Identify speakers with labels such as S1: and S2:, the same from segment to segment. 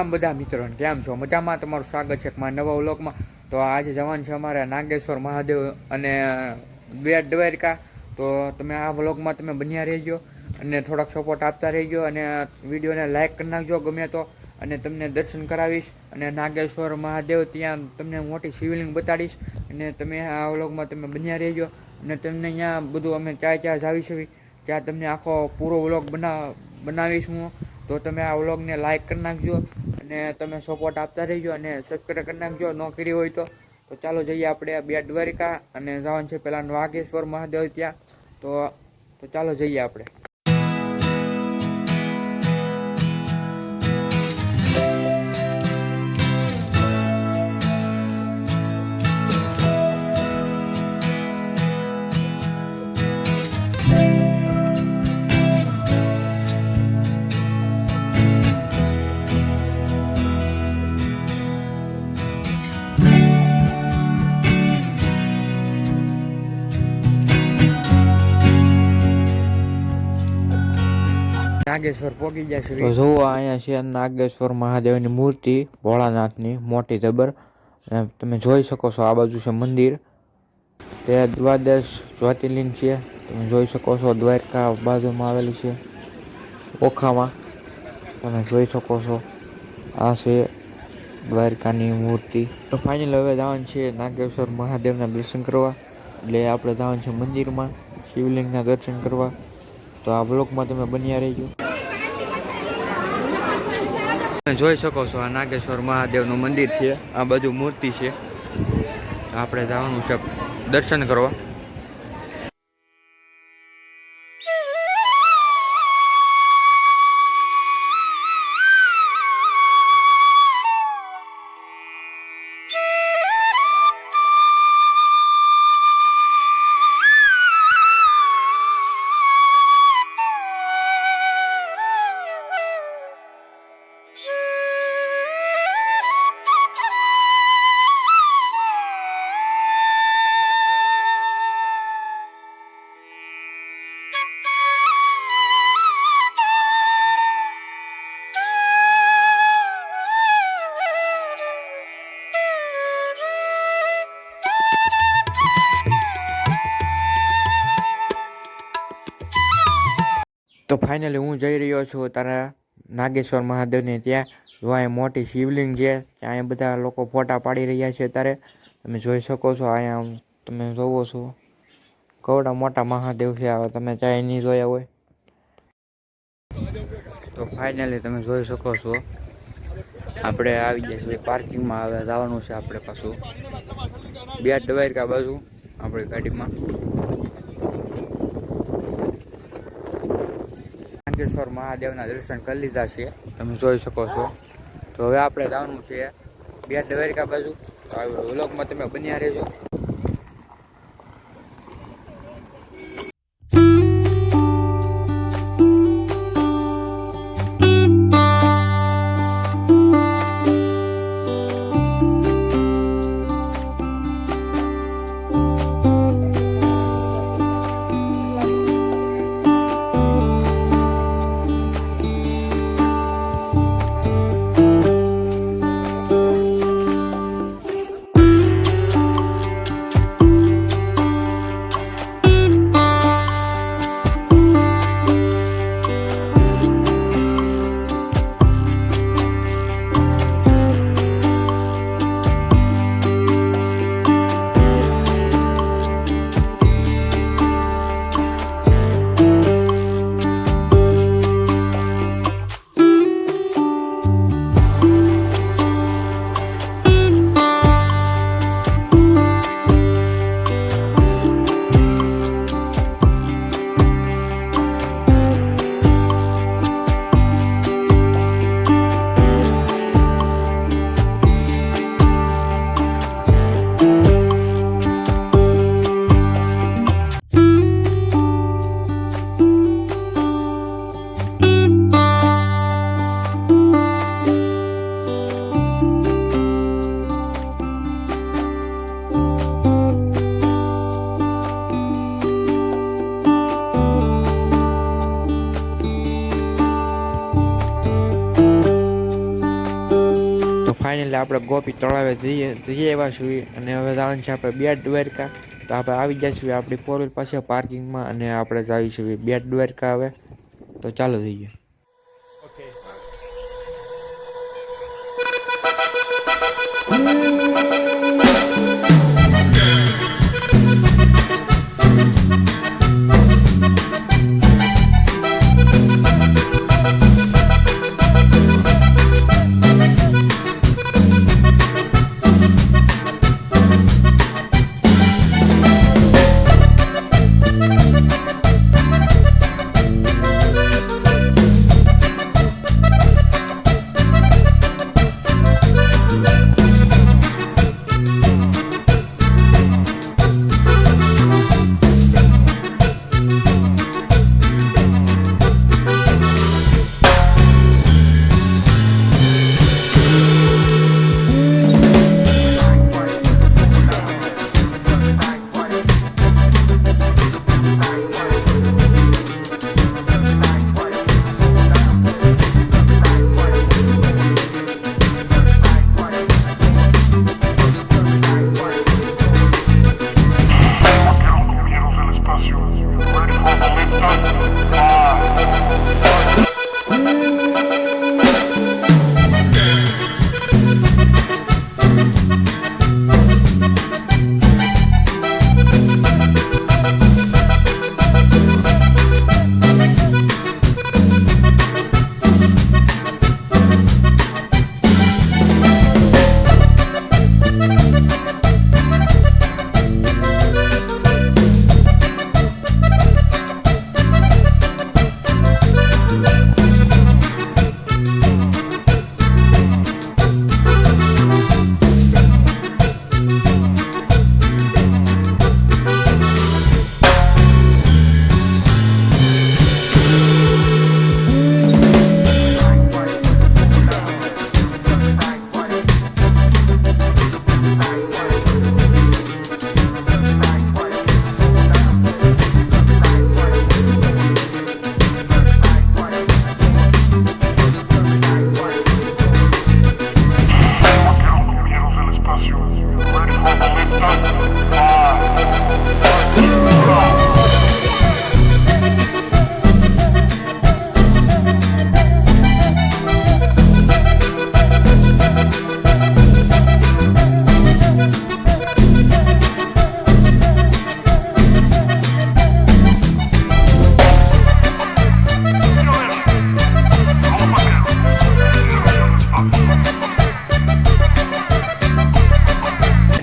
S1: રામ બધા મિત્રોને કેમ છો? મજામાં? તમારું સ્વાગત છે મારા નવા વ્લોગમાં. તો આજે જવાનું છે અમારે નાગેશ્વર મહાદેવ અને બેટ દ્વારકા. તો તમે આ વ્લોગમાં તમે બન્યા રહેજો અને થોડાક સપોર્ટ આપતા રહેજો અને વિડીયોને લાઇક કરી નાખજો ગમે તો. અને તમને દર્શન કરાવીશ અને નાગેશ્વર મહાદેવ ત્યાં તમને મોટી શિવલિંગ બતાડીશ અને તમે આ વ્લોગમાં તમે બન્યા રહેજો અને તમને અહીંયા બધું અમે ક્યાં જાવી છે ત્યાં તમને આખો પૂરો વ્લોગ બનાવીશ હું. તો તમે આ વ્લોગને લાઇક કરી નાખજો અને તમે સપોર્ટ આપતા રહેજો અને સબસ્ક્રાઈબ કરી નાખજો ન કરી હોય તો. તો ચાલો જઈએ આપણે બેટ દ્વારકા અને જવાનું છે પહેલાં નાગેશ્વર મહાદેવ ત્યાં. તો ચાલો જઈએ આપણે. નાગેશ્વર પહોંચી ગયા છે. તો જુઓ અહીંયા છે નાગેશ્વર મહાદેવની મૂર્તિ, ભોળાનાથની મોટી જબર. તમે જોઈ શકો છો આ બાજુ છે મંદિર, તે દ્વાદશ જ્યોતિર્લિંગ છે. તમે જોઈ શકો છો દ્વારકા બાજુમાં આવેલી છે ઓખામાં. તમે જોઈ શકો છો આ છે દ્વારકાની મૂર્તિ. તો ફાઇનલ હવે જવાનું છે નાગેશ્વર મહાદેવના દર્શન કરવા. એટલે આપણે જવાનું છે મંદિરમાં શિવલિંગના દર્શન કરવા. તો આ બ્લોગમાં તમે બન્યા રહેજો. તમે જોઈ શકો છો આ નાગેશ્વર મહાદેવનું મંદિર છે, આ બાજુ મૂર્તિ છે. આપણે જવાનું છે દર્શન કરવા. તો ફાઇનલી હું જઈ રહ્યો છું તારા નાગેશ્વર મહાદેવને ત્યાં. જો અહીંયા મોટી શિવલિંગ છે, ત્યાં બધા લોકો ફોટા પાડી રહ્યા છે અત્યારે. તમે જોઈ શકો છો અહીંયા તમે જોવો છો કવડા મોટા મહાદેવ છે. હવે તમે ચાય નહીં જોયા હોય તો ફાઇનલી તમે જોઈ શકો છો આપણે આવી ગયા છીએ પાર્કિંગમાં. હવે જવાનું છે આપણે પાછું બેટ દ્વારકા બાજુ આપણી ગાડીમાં. નાગેશ્વર મહાદેવના દર્શન કરી લીધા છે, તમે જોઈ શકો છો. તો હવે આપણે જવાનું છે બેટ દ્વારકા બાજુ. તો આ વ્લોગમાં તમે બન્યા રહેજો. ફાઇનલી આપણે ગોપી તળાવે જઈએ એવા છીએ અને હવે જવાનું છે આપણે બેટ દ્વારકા. તો આપણે આવી જઈશું આપણી 4 વ્હીલ પાસે પાર્કિંગમાં અને આપણે જઈશું બેટ દ્વારકા હવે. તો ચાલો જઈએ.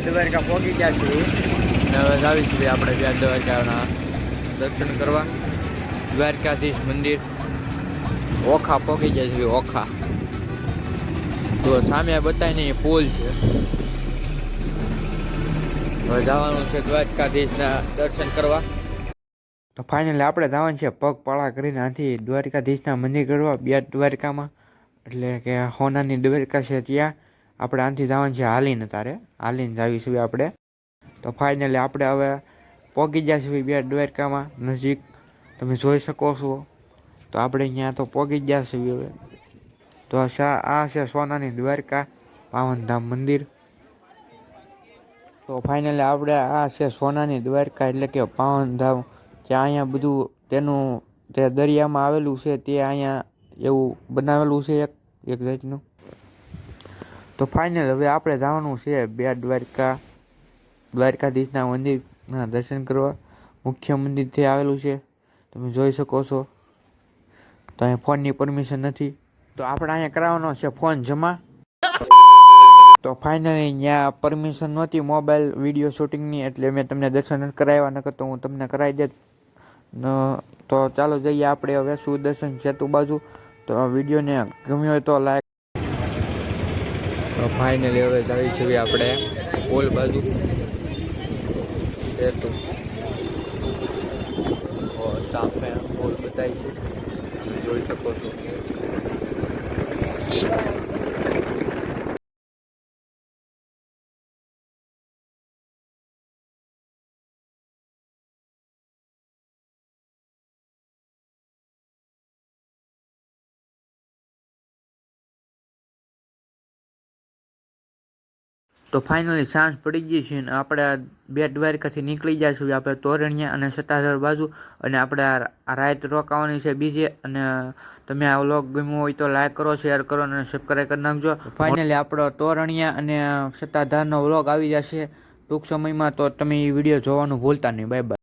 S1: દ્વારકા પહોંચી ગયા છીએ અને હવે આવીશું આપણે બેટ દ્વારકાના દર્શન કરવા. દ્વારકાધીશ મંદિર ઓખા પહોંચી જાય છે. ઓખા તો સામે બતાવીને પુલ છે. હવે જવાનું છે દ્વારકાધીશના દર્શન કરવા. તો ફાઇનલી આપણે જવાનું છે પગપાળા કરીને આથી દ્વારકાધીશના મંદિર કરવા બેટ દ્વારકામાં. એટલે કે હોનાની દ્વારકા છે ત્યાં આપણે આનાથી જવાનું છે હાલીને. હાલીને જાવીશું આપણે. તો ફાઇનલી આપણે હવે પહોંચી જઈશું બેટ દ્વારકામાં નજીક. તમે જોઈ શકો છો. તો આપણે અહીંયા તો પહોંચી ગયા છીએ હવે. તો આ છે સોનાની દ્વારકા પાવનધામ મંદિર. તો ફાઇનલી આપણે આ છે સોનાની દ્વારકા એટલે કે પાવનધામ. ત્યાં અહીંયા બધું તેનું તે દરિયામાં આવેલું છે તે અહીંયા એવું બનાવેલું છે એક જાતનું. તો ફાઇનલ હવે આપણે જવાનું છે બેટ દ્વારકા. દ્વારકાધીશના મંદિરના દર્શન કરવા. મુખ્ય મંદિરથી આવેલું છે તમે જોઈ શકો છો. તો અહીંયા ફોનની પરમિશન નથી તો આપણે અહીંયા કરાવવાનો છે ફોન જમા. તો ફાઇનલી અહીંયા પરમિશન નહોતી મોબાઈલ વિડીયો શૂટિંગની એટલે મેં તમને દર્શન કરાવ્યા. નકર તો હું તમને કરાવી દેત. તો ચાલો જઈએ આપણે હવે સુદર્શન સેતુ બાજુ. તો વિડીયોને ગમ્યો હોય તો લાઈક. તો ફાઇનલી હવે જઈએ છીએ આપણે પુલ બાજુ. સેતુ સામે પુલ બતાવી છે જોઈ શકો છો. તો ફાઇનલી સાંજ પડી ગઈ છે ને આપણે બેટ દ્વારકાથી નીકળી જઈશું આપણે તોરણિયા અને સત્તાધાર બાજુ, અને આપણે આ રાત રોકાવાની છે બીજે. અને તમે આ વ્લોગ ગમ્યો હોય તો લાઈક કરો, શેર કરો અને સબસ્ક્રાઈબ કરી નાખજો. ફાઇનલી આપણો તોરણિયા અને સત્તાધારનો વ્લોગ આવી જશે ટૂંક સમયમાં, તો તમે એ વિડીયો જોવાનું ભૂલતા નહીં. Bye bye.